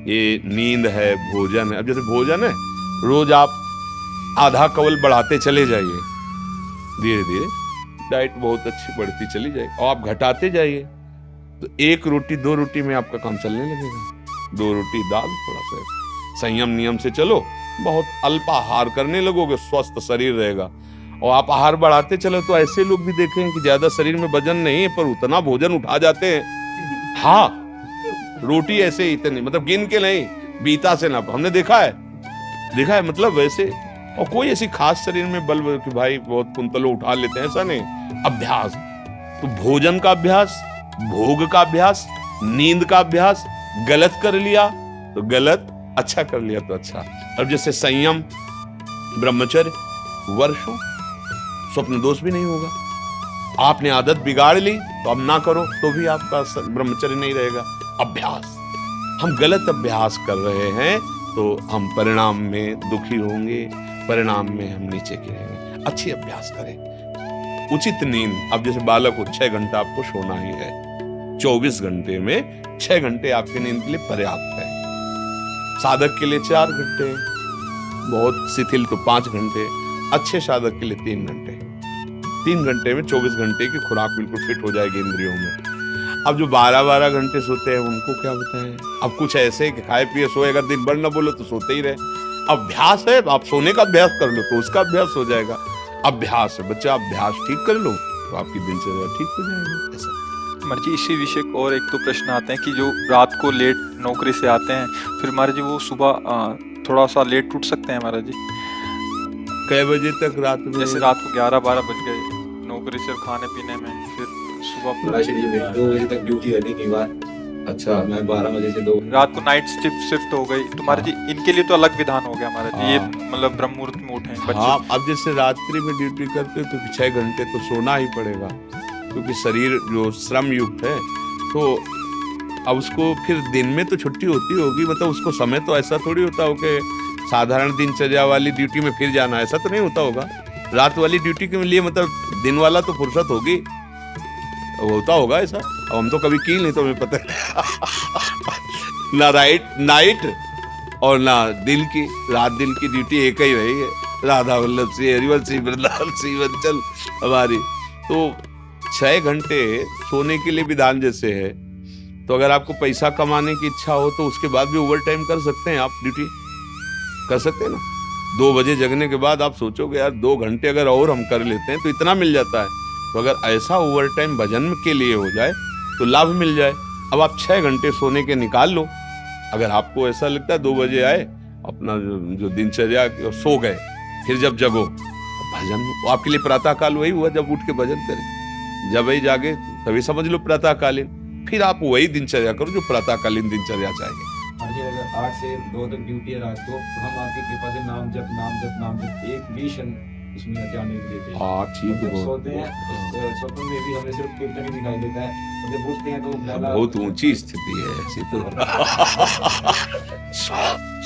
ये नींद है, भोजन है। अब जैसे भोजन है, रोज आप आधा कवल बढ़ाते चले जाइए, धीरे धीरे डाइट बहुत अच्छी बढ़ती चली जाएगी। और आप घटाते जाइए तो 1 रोटी 2 रोटी में आपका काम चलने लगेगा। 2 रोटी दाल, थोड़ा सा संयम नियम से चलो, बहुत अल्पाहार करने लगोगे, स्वस्थ शरीर रहेगा। और आप आहार बढ़ाते चलो तो ऐसे लोग भी देखें कि ज्यादा शरीर में वजन नहीं है पर उतना भोजन उठा जाते हैं। हाँ, रोटी ऐसे ही इतनी, मतलब गिन के नहीं, बीता से ना, हमने देखा है मतलब वैसे। और कोई ऐसी खास शरीर में बल कि भाई बहुत कुंतलों उठा लेते हैं, ऐसा नहीं। अभ्यास, तो भोजन का अभ्यास, भोग का अभ्यास, नींद का अभ्यास। गलत कर लिया तो गलत, अच्छा कर लिया तो अच्छा। अब जैसे संयम, ब्रह्मचर्य, वर्षों स्वप्न दोष भी नहीं होगा। आपने आदत बिगाड़ ली तो अब ना करो तो भी आपका ब्रह्मचर्य नहीं रहेगा। अभ्यास, हम गलत अभ्यास कर रहे हैं तो हम परिणाम में दुखी होंगे, परिणाम में हम नीचे गिरेंगे। अच्छी अभ्यास करें। उचित नींद, अब जैसे बालक को 6 घंटा आपको सोना ही है, 24 घंटे में 6 घंटे आपकी नींद के लिए पर्याप्त है। साधक के लिए 4 घंटे, बहुत शिथिल तो 5 घंटे, अच्छे साधक के लिए 3 घंटे। 3 घंटे में 24 घंटे की खुराक बिल्कुल फिट हो जाएगी इंद्रियों में। अब जो 12-12 घंटे सोते हैं उनको क्या बताएं। अब कुछ ऐसे कि खाए पिए सोए, अगर दिन भर न बोलो तो सोते ही रहे। अभ्यास है, आप सोने का अभ्यास कर लो तो उसका अभ्यास हो जाएगा। अभ्यास है बच्चा, अभ्यास ठीक कर लो तो आपकी दिनचर्या ठीक हो जाएगी। ऐसा महाराज जी, इसी विषय को और एक तो प्रश्न आते हैं कि जो रात को लेट नौकरी से आते हैं, फिर महाराज जी वो सुबह थोड़ा सा लेट उठ सकते हैं महाराज जी? कै बजे तक रात में? जैसे रात को 11-12 बज गए नौकरी से खाने पीने में, फिर सुबह 2 बजे तक ड्यूटी रहती कई बार। अच्छा, मैं 12 बजे से 2 रात को नाइट शिफ्ट हो गई तो महाराज जी इनके लिए तो अलग विधान हो गया महाराज जी। ये मतलब ब्रह्म मुहूर्त में उठे बच्चे। हाँ, अब जैसे रात्रि में ड्यूटी करते हो तो 6 घंटे तो सोना ही पड़ेगा, क्योंकि शरीर जो श्रम युक्त है। तो अब उसको फिर दिन में तो छुट्टी होती होगी, मतलब उसको समय तो ऐसा थोड़ी होता हो कि साधारण दिनचर्या वाली ड्यूटी में फिर जाना, ऐसा तो नहीं होता होगा। रात वाली ड्यूटी के लिए मतलब दिन वाला तो फुर्सत होगी, होता होगा ऐसा। अब हम तो कभी की नहीं तो हमें पता ना नाइट और ना दिन की, रात दिन की ड्यूटी एक ही रही है। राधा वल्लभ सिंह, हरिवंश सिंह, वृंदावन सिंह वंचल हमारी। तो 6 घंटे सोने के लिए विधान जैसे है, तो अगर आपको पैसा कमाने की इच्छा हो तो उसके बाद भी ओवर टाइम कर सकते हैं, आप ड्यूटी कर सकते हैं ना। 2 बजे जगने के बाद आप सोचोगे यार 2 घंटे अगर और हम कर लेते हैं तो इतना मिल जाता है। तो अगर ऐसा ओवर टाइम भजन के लिए हो जाए तो लाभ मिल जाए। अब आप 6 घंटे सोने के निकाल लो। अगर आपको ऐसा लगता है 2 बजे आए, अपना जो दिनचर्या सो गए, फिर जब जगो भजन, तो आपके लिए प्रातः काल वही हुआ जब उठ के भजन करें। जब वही जागे तभी समझ लो प्रातः कालीन। फिर आप वही दिनचर्या करो जो प्रातःकालीन दिनचर्या चाहिए। अगर 8 से 2 तक ड्यूटी है रात को, तो हम आपकी कृपा से नाम जप एक भी क्षण उसमें जाने नहीं देते। हाँ, ठीक है। सोते हैं तो स्वप्न में भी हमें सिर्फ कीर्तन ही दिखाई देता है, तो जब उठते हैं तो बहुत ऊंची स्थिति है ऐसी तो।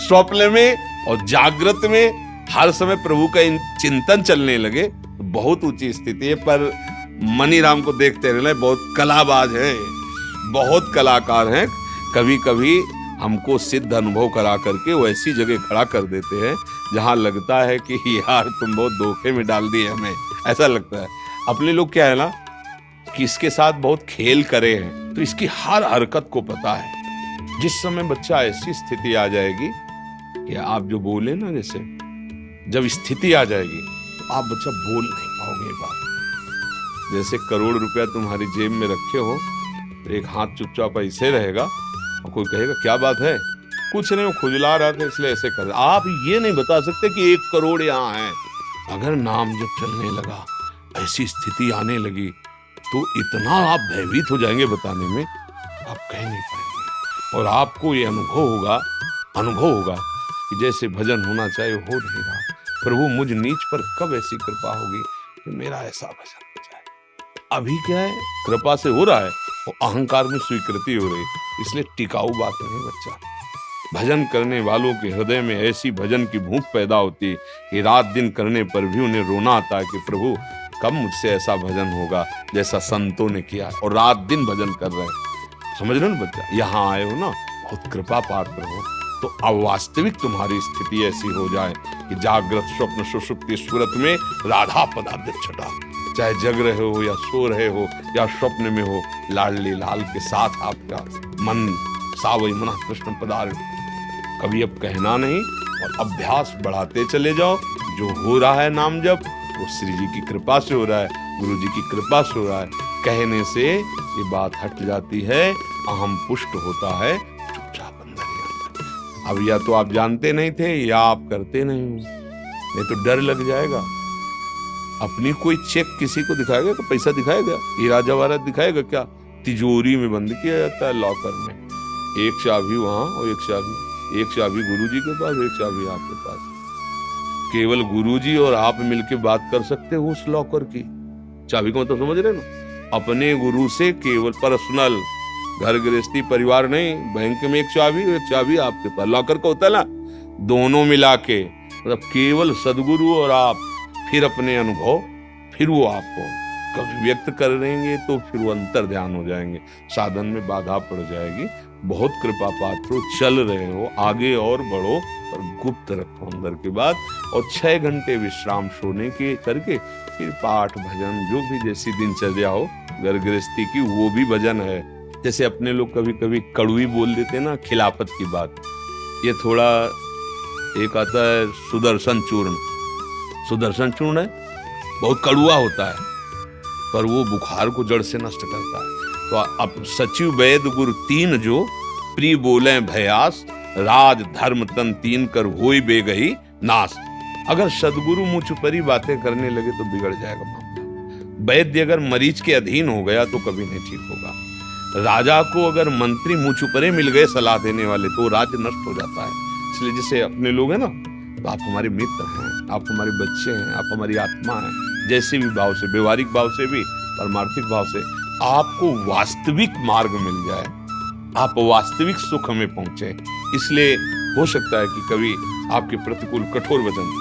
स्वप्न में और जागृत में हर समय प्रभु का चिंतन चलने लगे तो बहुत ऊंची स्थिति है। पर मनीराम को देखते रहना, बहुत कलाबाज है, बहुत कलाकार हैं। कभी कभी हमको सिद्ध अनुभव करा करके वो ऐसी जगह खड़ा कर देते हैं जहां लगता है कि यार तुम बहुत धोखे में डाल दिए हमें, ऐसा लगता है। अपने लोग क्या है ना कि इसके साथ बहुत खेल करे हैं, तो इसकी हर हरकत को पता है। जिस समय बच्चा ऐसी स्थिति आ जाएगी कि आप जो बोले ना, जैसे जब स्थिति आ जाएगी तो आप बच्चा बोल नहीं पाओगे बात। जैसे करोड़ रुपया तुम्हारी जेब में रखे हो, एक हाथ चुपचाप ऐसे रहेगा और कोई कहेगा क्या बात है, कुछ नहीं, वो खुजला रहा था इसलिए ऐसे कर। आप ये नहीं बता सकते कि 1 करोड़ यहाँ है। अगर नाम जब चलने लगा, ऐसी स्थिति आने लगी, तो इतना आप भयभीत हो जाएंगे बताने में, आप कह नहीं पाएंगे। और आपको ये अनुभव होगा कि जैसे भजन होना चाहिए हो नहीं रहा। प्रभु मुझ नीच पर कब ऐसी कृपा होगी कि मेरा ऐसा भजन हो जाए। अभी क्या है, कृपा से हो रहा है और अहंकार में स्वीकृति हो रही, इसलिए टिकाऊ बात नहीं बच्चा। भजन करने वालों के हृदय में ऐसी भजन की भूख पैदा होती कि रात दिन करने पर भी उन्हें रोना आता है कि प्रभु कब मुझसे ऐसा भजन होगा जैसा संतों ने किया, और रात दिन भजन कर रहे हैं। समझ रहे हो ना बच्चा, यहाँ आए हो ना, बहुत कृपा पात्र हो, तो अवास्तविक तुम्हारी स्थिति ऐसी हो जाए कि जागृत स्वप्न सुषुप्ति सुरत में राधा पदार्थ छटा, चाहे जग रहे हो या सो रहे हो या स्वप्न में हो, लाडली लाल के साथ आपका मन सावई मना कृष्ण पदार्थ। कभी अब कहना नहीं और अभ्यास बढ़ाते चले जाओ। जो हो रहा है नाम जप वो श्री जी की कृपा से हो रहा है, गुरु जी की कृपा से हो रहा है। कहने से ये बात हट जाती है, अहम पुष्ट होता है, चुपचाप अंदर ही अंदर। अब या तो आप जानते नहीं थे या आप करते नहीं हो, नहीं तो डर लग जाएगा। अपनी कोई चेक किसी को दिखाएगा तो पैसा दिखाएगा, हीरा जवाहरात दिखाएगा क्या? तिजोरी में बंद किया जाता है लॉकर में, एक चाबी वहां और एक चाबी गुरुजी के पास, एक चाबी आपके पास। केवल गुरुजी और आप मिलके बात कर सकते हो उस लॉकर की चाबी को, मतलब समझ रहे ना? अपने गुरु से केवल पर्सनल, घर गृहस्थी परिवार नहीं, बैंक में एक चाबी आपके पास, लॉकर का होता है ना, दोनों मिला के, मतलब केवल सदगुरु और आप, फिर अपने अनुभव, फिर वो आपको कभी व्यक्त कर देंगे तो फिर वो अंतर ध्यान हो जाएंगे, साधन में बाधा पड़ जाएगी। बहुत कृपा पात्र हो, चल रहे हो, आगे और बढ़ो, पर गुप्त रखो अंदर की बात। और 6 घंटे विश्राम सोने के करके फिर पाठ भजन जो भी जैसी दिनचर्या हो घर गृहस्थी की, वो भी भजन है। जैसे अपने लोग कभी कभी कड़वी बोल देते ना, खिलाफत की बात, ये थोड़ा एक आता है सुदर्शन चूर्ण, सुदर्शन चूर्ण है, बहुत कड़वा होता है पर वो बुखार को जड़ से नष्ट करता है। तो अब सचिव वैद गुरु 3 जो प्री बोले भयास, राज धर्म तन 3 कर होई बेगही नाश। अगर सदगुरु मुझ पर ही बातें करने लगे तो बिगड़ जाएगा मामला। वैद्य अगर मरीज के अधीन हो गया तो कभी नहीं ठीक होगा। राजा को अगर मंत्री मुझ पर ही मिल गए सलाह देने वाले तो राज्य नष्ट हो जाता है। इसलिए जैसे अपने लोग हैं ना, तो आप हमारे मित्र हैं, आप हमारे बच्चे हैं, आप हमारी आत्मा हैं, जैसे भी भाव से, व्यवहारिक भाव से भी, परमार्थिक भाव से आपको वास्तविक मार्ग मिल जाए, आप वास्तविक सुख में पहुंचे। इसलिए हो सकता है कि कभी आपके प्रतिकूल कठोर वचन,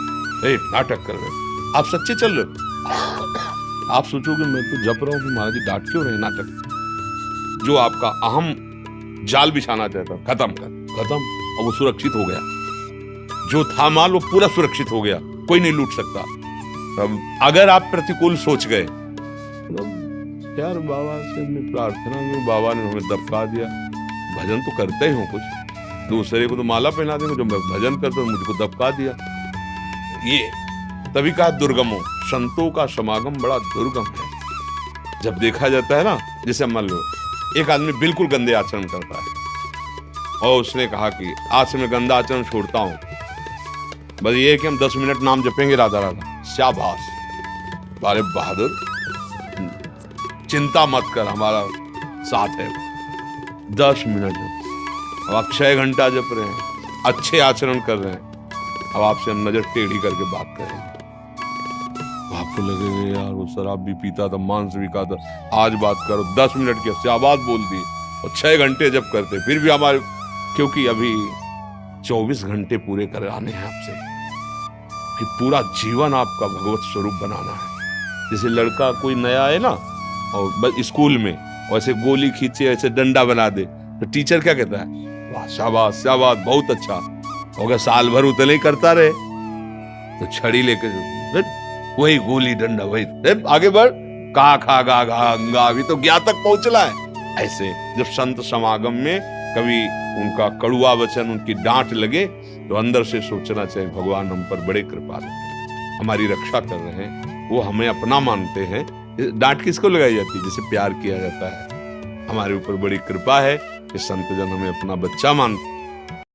नाटक कर रहे, आप सच्चे चल रहे हो, आप सोचोगे मैं तो जप रहा हूं कि महाराज जी डांट क्यों रहे, नाटक। जो आपका अहम जाल बिछाना चाहता खत्म खत्म, और वो सुरक्षित हो गया। जो था माल वो पूरा सुरक्षित हो गया, कोई नहीं लूट सकता। अब अगर आप प्रतिकूल सोच गए, यार बाबा से हमने प्रार्थना की, बाबा ने हमें दबका दिया, भजन तो करते ही हो, कुछ दूसरे को तो माला पहना देंगे, जो मैं भजन करता हूं मुझको दबका दिया। ये तभी कहा दुर्गम हो, संतों का समागम बड़ा दुर्गम है। जब देखा जाता है ना, जैसे मान लो एक आदमी बिल्कुल गंदे आचरण करता है और उसने कहा कि आज से मैं गंदा आचरण छोड़ता हूं, बस ये है कि हम 10 मिनट नाम जपेंगे राधा राधा। शाबाश, बारे बहादुर, चिंता मत कर, हमारा साथ है। 10 मिनट, अब आप 6 घंटा जप रहे हैं, अच्छे आचरण कर रहे हैं, अब आपसे हम नजर टेढ़ी करके बात करेंगे, आपको लगेगा यार वो शराब भी पीता था, मांस भी खाता, आज बात करो। 10 मिनट की शाबाश बोल दी और 6 घंटे जब करते फिर भी हमारे, क्योंकि अभी 24 घंटे पूरे कराने हैं आपसे, फिर पूरा जीवन आपका भगवत स्वरूप बनाना है। जैसे लड़का कोई नया है ना और स्कूल में वैसे गोली खींचे, ऐसे डंडा बना दे, तो टीचर क्या कहता है, वाह शाबाश शाबाश, बहुत अच्छा हो गया। साल भर उतना ही करता रहे तो छड़ी लेकर वही गोली डंडा, वही आगे बढ़, का खा गा गा, अभी तो ज्ञा तक पहुंचला है। ऐसे जब संत समागम में कभी उनका कड़ुआ वचन, उनकी डांट लगे तो अंदर से सोचना चाहिए, भगवान हम पर बड़े कृपालु हैं, हमारी रक्षा कर रहे हैं, वो हमें अपना मानते हैं। डांट किसको लगाई जाती है, जिसे प्यार किया जाता है। हमारे ऊपर बड़ी कृपा है कि संत जन हमें अपना बच्चा मानते